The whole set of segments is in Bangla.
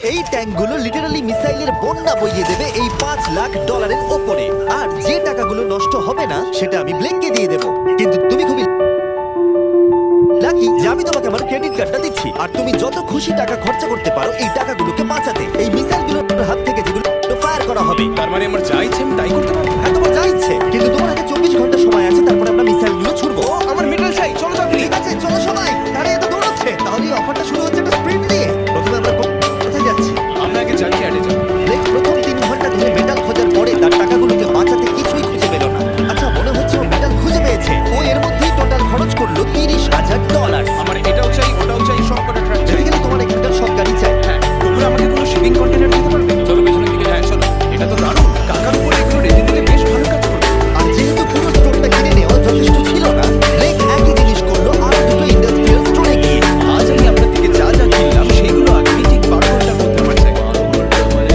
এই ট্যাঙ্কগুলো লিটারালি মিসাইলের বন্যা বইয়ে দেবে এই $5 লাখ ওপরে। আর যে টাকাগুলো নষ্ট হবে না সেটা আমি ব্লেককে দিয়ে দেবো। কিন্তু তুমি খুবই লাকি যে আমি তোমাকে আমার ক্রেডিট কার্ডটা দিচ্ছি, আর তুমি যত খুশি টাকা খরচা করতে পারো এই টাকাগুলোকে বাঁচাতে, এই মিসাইলগুলোর হাত থেকে যেগুলো ফায়ার করা হবে। তার মানে আমার যা ইচ্ছে আমি তাই করতে পারবো? হ্যাঁ, তোমার যা ইচ্ছে, কিন্তু তোমার হাতে 24 ঘন্টা সময় আছে, তারপরে আমরা মিসাইলগুলো ছুড়বো। আমার মেটাল চাই, চলো চাকরি। ঠিক আছে, চলো সবাই। আরে এত দৌড়াচ্ছে, তাহলে এই অফারটা শুরু হচ্ছে একটা স্প্রিন্ট দিয়ে। প্রথমে আমরা কোথায় যাচ্ছি? আমরা আগে জার্কি অ্যাডে যাবো। ব্লেক প্রথম 3 ঘন্টা ধরে মেটাল খোঁজার পরে তার টাকাগুলোকে বাঁচাতে কিছুই খুঁজে পেল না। আচ্ছা, মনে হচ্ছে ও মেটাল খুঁজে পেয়েছে। ও এর মধ্যেই টোটাল খরচ করলো $30,000। আমার এটাও চাই, ওটাও চাই, সব কটা ট্রাক চাই। বেসিক্যালি তোমার এখানকার সব গাড়ি চাই। হ্যাঁ, তোমরা আমাকে কোনো শিপিং কন্টেনার দিতে পারবে? চলো পেছনের দিকে। হ্যাঁ চলো, এটা তো দারুণ। কাকার উপরে এগুলো রেখে দিলে বেশ ভালো কাজ করবে। আর যেহেতু পুরো স্টোরটা কিনে নেওয়া যথেষ্ট ছিল না, ব্লেক একই জিনিস করলো আরো দুটো ইন্ডাস্ট্রিয়াল স্টোরে গিয়ে। আজ আমি আপনার থেকে যা যা কিনলাম সেইগুলো আগামী ঠিক 12 ঘন্টার মধ্যে আমার চাই। মানে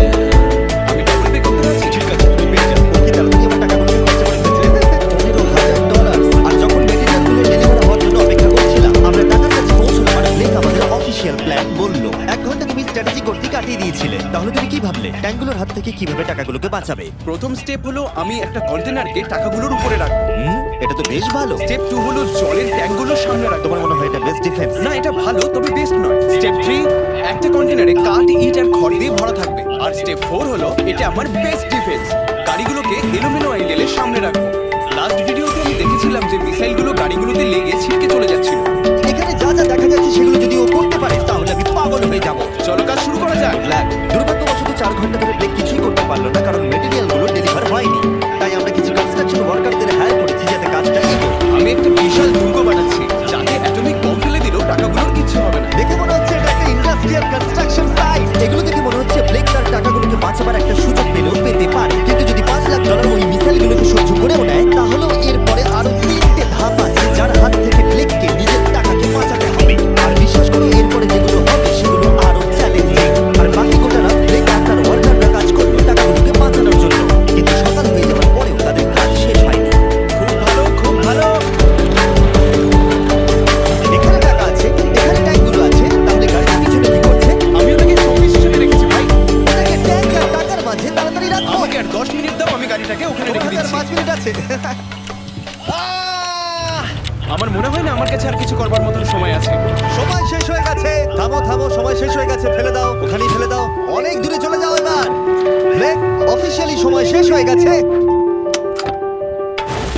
আমি ডাবল পে করতে পারছি? ঠিক আছে, তুমি পেয়ে যাবে। ওকে, তাহলে তুমি আমার টাকাগুলোকে খরচা করে ফেলছিলে। $15,000। আর যখন মেটেরিয়ালগুলো ডেলিভার হওয়ার জন্য অপেক্ষা করছিলাম, আমরা টাকার কাছে পৌঁছলাম আর ব্লেক আমাদের অফিসিয়াল প্ল্যান বললো। 1 ঘন্টা তুমি স্ট্র্যাটেজি করতে কাটিয়ে দিয়েছিলে। তাহলে তুমি কি ভাবলে ট্যাঙ্কগুলোর হাত থেকে কিভাবে টাকাগুলোকে বাঁচাবে? প্রথম স্টেপ হলো আমি একটা কন্টেনারকে টাকাগুলোর উপরে রাখবো। এটা তো বেশ ভালো। স্টেপ 2 হলো জলের ট্যাঙ্কগুলোর সামনে রাখবো। তোমার মনে হয় এটা বেস্ট ডিফেন্স? না, এটা ভালো তবে বেস্ট নয়। স্টেপ 3, একটা কন্টেনারে কাঠ, ইট আর খড় দিয়ে ভরা থাকবে। আর স্টেপ 4 হলো এটা আমার বেস্ট ডিফেন্স। গাড়িগুলোকে এলোমেলো অ্যাঙ্গেলের সামনে রাখবো। লাস্ট ভিডিওতে আমি দেখেছিলাম যে মিসাইলগুলো গাড়িগুলোতে লেগে ছিটকে চলে যাচ্ছিল। এখানে যা যা দেখা যাচ্ছে সেগুলো যদি ও করতে পারে তাহলে আমি পাগল হয়ে যাবো। চলো কাজ শুরু করা যাক। দুর্ভাগ্যবশত 4 ঘন্টা ধরে ব্লেক কিছুই করতে পারলো না, কারণ মেটেরিয়ালগুলো ডেলিভার হয়নি। তাই আমরা কিছু কনস্ট্রাকশন ওয়ার্কারদের হায়ার করেছি যাতে কাজটা এগোয়। আমি একটা বিশাল দুর্গ বানাচ্ছি যাতে অ্যাটমিক বম ফেলে দিলেও টাকাগুলোর কিছু হবে না। দেখে মনে হচ্ছে এটা একটা ইন্ডাস্ট্রিয়াল কনস্ট্রাকশন সাইট। এগুলো দেখে মনে হচ্ছে ব্লেক তার টাকাগুলোকে বাঁচাবার একটা সুযোগ পেলেও পেতে পারে। কিন্তু যদি $5 লাখ ওই মিসাইলগুলোকে সহ্য করেও নেয়, তাহলেও এরপরে আরো 3টে ধাপ আছে যার হাত থেকে ব্লেককে নিজের টাকাকে বাঁচাতে হবে। আর বিশ্বাস করো, এরপরে যেগুলো হবে সেগুলো আরো চ্যালেঞ্জিং। আর বাকি গোটা রাত ব্লেক আর তার ওয়ার্কাররা কাজ করলো টাকাগুলোকে বাঁচানোর জন্য। কিন্তু সকাল হয়ে যাওয়ার পরেও তাদের কাজ শেষ হয়নি। খুব ভালো, খুব ভালো। এখানে টাকা আছে, এখানে ট্যাঙ্কগুলো আছে, তাহলে গাড়ির পিছনে কি করছে? আমি ওটাকে 24 হিসেবে রেখেছি ভাই। ওটাকে ট্যাঙ্ক আর টাকার মাঝে তাড়াতাড়ি রাখো। আমাকে আর 10 মিনিট দাও, আমি গাড়িটাকে ওখানে রেখে তোমার হাতে আর দিচ্ছি। 5 মিনিট আছে। আমার মনে হয় না আমার কাছে আর কিছু করবার মতো সময় আছে। সময় শেষ হয়ে গেছে। থামো থামো, সময় শেষ হয়ে গেছে। ফেলে দাও, ওখানেই ফেলে দাও। অনেক দূরে চলে যাও এবার। ব্লেক, অফিসিয়ালি সময় শেষ হয়ে গেছে।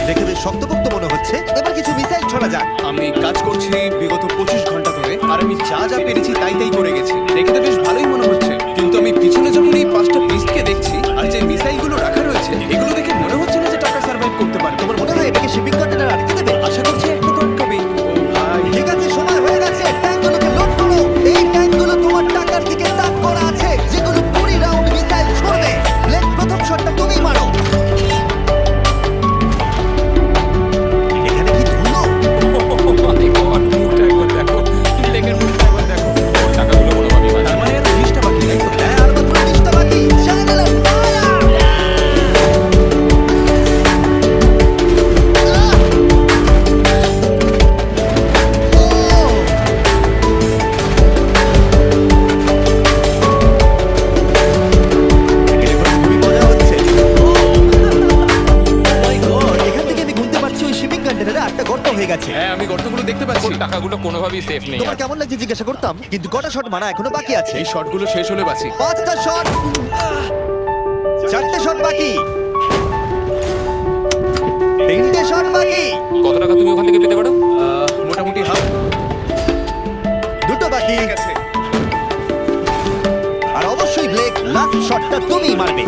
দেখে বেশ শক্তপোক্ত মনে হচ্ছে। এবার কিছু মিসাইল ছোড়া যাক। আমি কাজ করছি বিগত 25 ঘন্টা ধরে, আর আমি যা যা পেরেছি তাই তাই করে গেছি। দেখে তো বেশ ভালোই মনে হচ্ছে, কিন্তু আমি পিছনে যখন এই 5টা পিস্টকে দেখছি আর যে মিসাইলগুলো রাখা রয়েছে, এগুলো দেখে মনে হচ্ছে না যে টাকা সার্ভাইভ করতে পারবে। তোমার মনে হয় এটাকে শিপিং কন্টেনার আটকে দেবে? আশা করছি একটা তো আটকাবেই। ও ভাই, ঠিক আছে, সময় হয়ে গেছে। ট্যাঙ্কগুলোকে লোড করো। এই ট্যাঙ্কগুলো তোমার টাকার দিকে তাক করা আছে, যেগুলো 20 রাউন্ড মিসাইল ছড়বে। ব্লেক, প্রথম শটটা তুমিই মারো। এখানে কি ধুলো? মুখটা একবার দেখো, লেগের মুখটা একবার দেখো। টাকাগুলো কোনোভাবেই বাঁচবে না। তার মানে আর 20টা বাকি, তাই তো? হ্যাঁ, আর মাত্র 20টা বাকি। Channel fire! খুবই মজা হচ্ছে। এখান থেকে আমি গুনতে পারছি ওই শিপিং কন্টেনারে 8টা গর্ত হয়ে গেছে। হ্যাঁ, আমি গর্তগুলো দেখতে পাচ্ছি। টাকাগুলো কোনোভাবেই সেফ নেই। তোমার কেমন লাগছে জিজ্ঞাসা করতাম, কিন্তু কটা শট মারা এখনো বাকি আছে। এই শটগুলো শেষ হলে বাঁচি। 5টা শট, 4টে শট বাকি, 3টে শট বাকি, কত টাকা তুমি ওখান থেকে পেতে পারো? মোটামুটি হাফ। 2টো বাকি। ঠিক আছে। আর অবশ্যই ব্লেক, লাস্ট শটটা তুমিই মারবে।